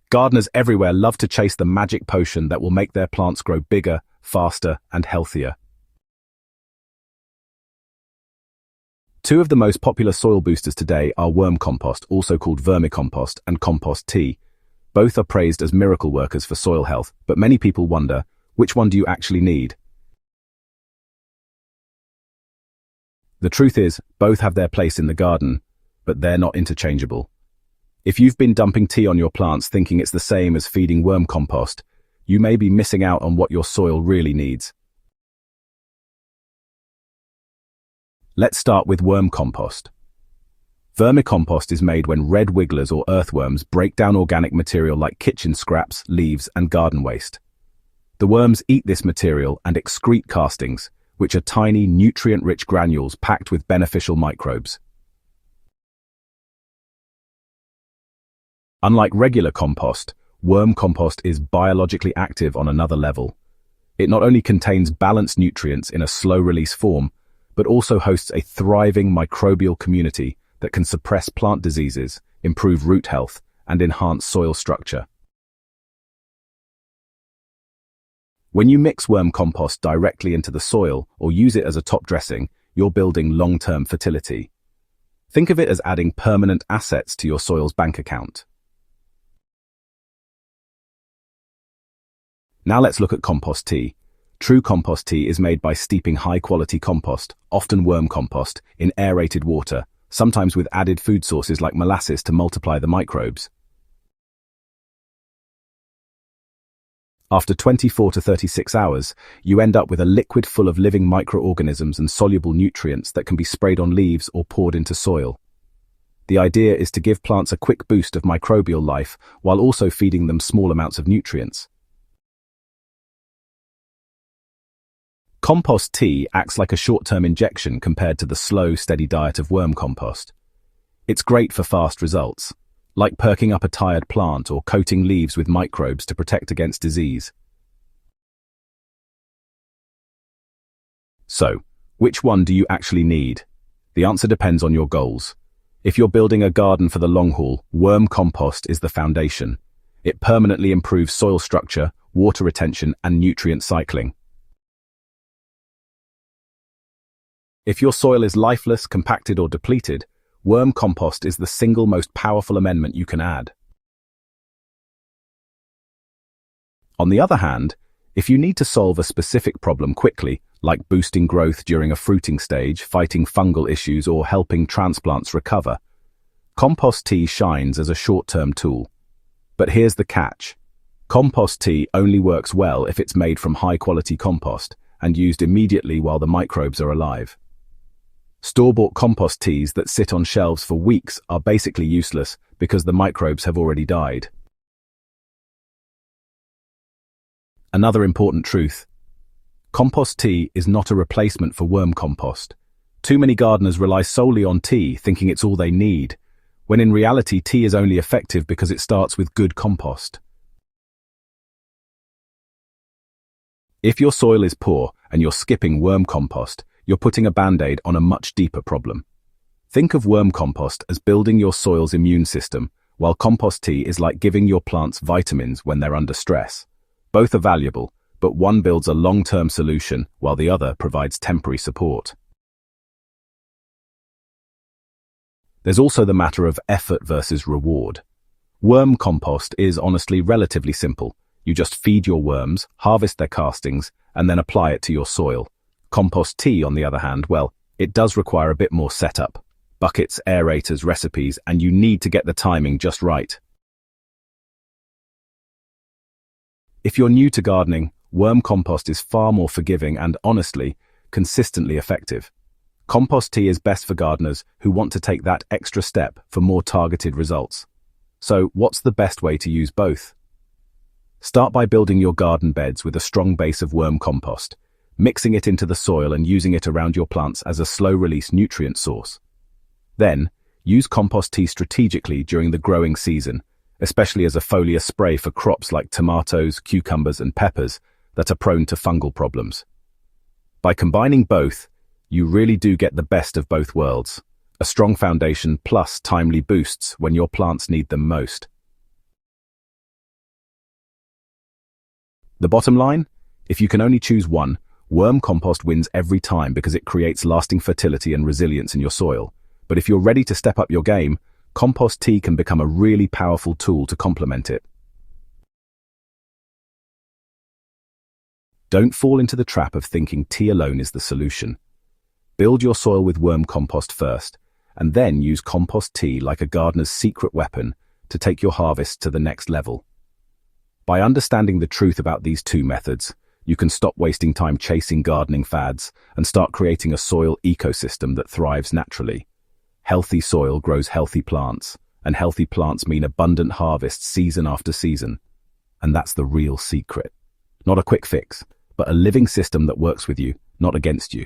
Gardeners everywhere love to chase the magic potion that will make their plants grow bigger, faster, and healthier. Two of the most popular soil boosters today are worm compost, also called vermicompost, and compost tea. Both are praised as miracle workers for soil health, but many people wonder, which one do you actually need? The truth is, both have their place in the garden, but they're not interchangeable. If you've been dumping tea on your plants thinking it's the same as feeding worm compost, you may be missing out on what your soil really needs. Let's start with worm compost. Vermicompost is made when red wigglers or earthworms break down organic material like kitchen scraps, leaves, and garden waste. The worms eat this material and excrete castings, which are tiny, nutrient-rich granules packed with beneficial microbes. Unlike regular compost, worm compost is biologically active on another level. It not only contains balanced nutrients in a slow-release form, but also hosts a thriving microbial community that can suppress plant diseases, improve root health, and enhance soil structure. When you mix worm compost directly into the soil or use it as a top dressing, you're building long-term fertility. Think of it as adding permanent assets to your soil's bank account. Now let's look at compost tea. True compost tea is made by steeping high-quality compost, often worm compost, in aerated water, sometimes with added food sources like molasses to multiply the microbes. After 24 to 36 hours, you end up with a liquid full of living microorganisms and soluble nutrients that can be sprayed on leaves or poured into soil. The idea is to give plants a quick boost of microbial life while also feeding them small amounts of nutrients. Compost tea acts like a short-term injection compared to the slow, steady diet of worm compost. It's great for fast results, like perking up a tired plant or coating leaves with microbes to protect against disease. So, which one do you actually need? The answer depends on your goals. If you're building a garden for the long haul, worm compost is the foundation. It permanently improves soil structure, water retention, and nutrient cycling. If your soil is lifeless, compacted, or depleted, worm compost is the single most powerful amendment you can add. On the other hand, if you need to solve a specific problem quickly, like boosting growth during a fruiting stage, fighting fungal issues, or helping transplants recover, compost tea shines as a short-term tool. But here's the catch. Compost tea only works well if it's made from high-quality compost and used immediately while the microbes are alive. Store-bought compost teas that sit on shelves for weeks are basically useless because the microbes have already died. Another important truth. Compost tea is not a replacement for worm compost. Too many gardeners rely solely on tea, thinking it's all they need, when in reality tea is only effective because it starts with good compost. If your soil is poor and you're skipping worm compost, you're putting a band-aid on a much deeper problem. Think of worm compost as building your soil's immune system, while compost tea is like giving your plants vitamins when they're under stress. Both are valuable, but one builds a long-term solution while the other provides temporary support. There's also the matter of effort versus reward. Worm compost is honestly relatively simple. You just feed your worms, harvest their castings, and then apply it to your soil. Compost tea, on the other hand, well, it does require a bit more setup. Buckets, aerators, recipes, and you need to get the timing just right. If you're new to gardening, worm compost is far more forgiving and, honestly, consistently effective. Compost tea is best for gardeners who want to take that extra step for more targeted results. So, what's the best way to use both? Start by building your garden beds with a strong base of worm compost, mixing it into the soil and using it around your plants as a slow-release nutrient source. Then, use compost tea strategically during the growing season, especially as a foliar spray for crops like tomatoes, cucumbers, and peppers that are prone to fungal problems. By combining both, you really do get the best of both worlds, a strong foundation plus timely boosts when your plants need them most. The bottom line? If you can only choose one, worm compost wins every time because it creates lasting fertility and resilience in your soil. But if you're ready to step up your game, compost tea can become a really powerful tool to complement it. Don't fall into the trap of thinking tea alone is the solution. Build your soil with worm compost first, and then use compost tea like a gardener's secret weapon to take your harvest to the next level. By understanding the truth about these two methods, you can stop wasting time chasing gardening fads and start creating a soil ecosystem that thrives naturally. Healthy soil grows healthy plants, and healthy plants mean abundant harvests season after season. And that's the real secret. Not a quick fix, but a living system that works with you, not against you.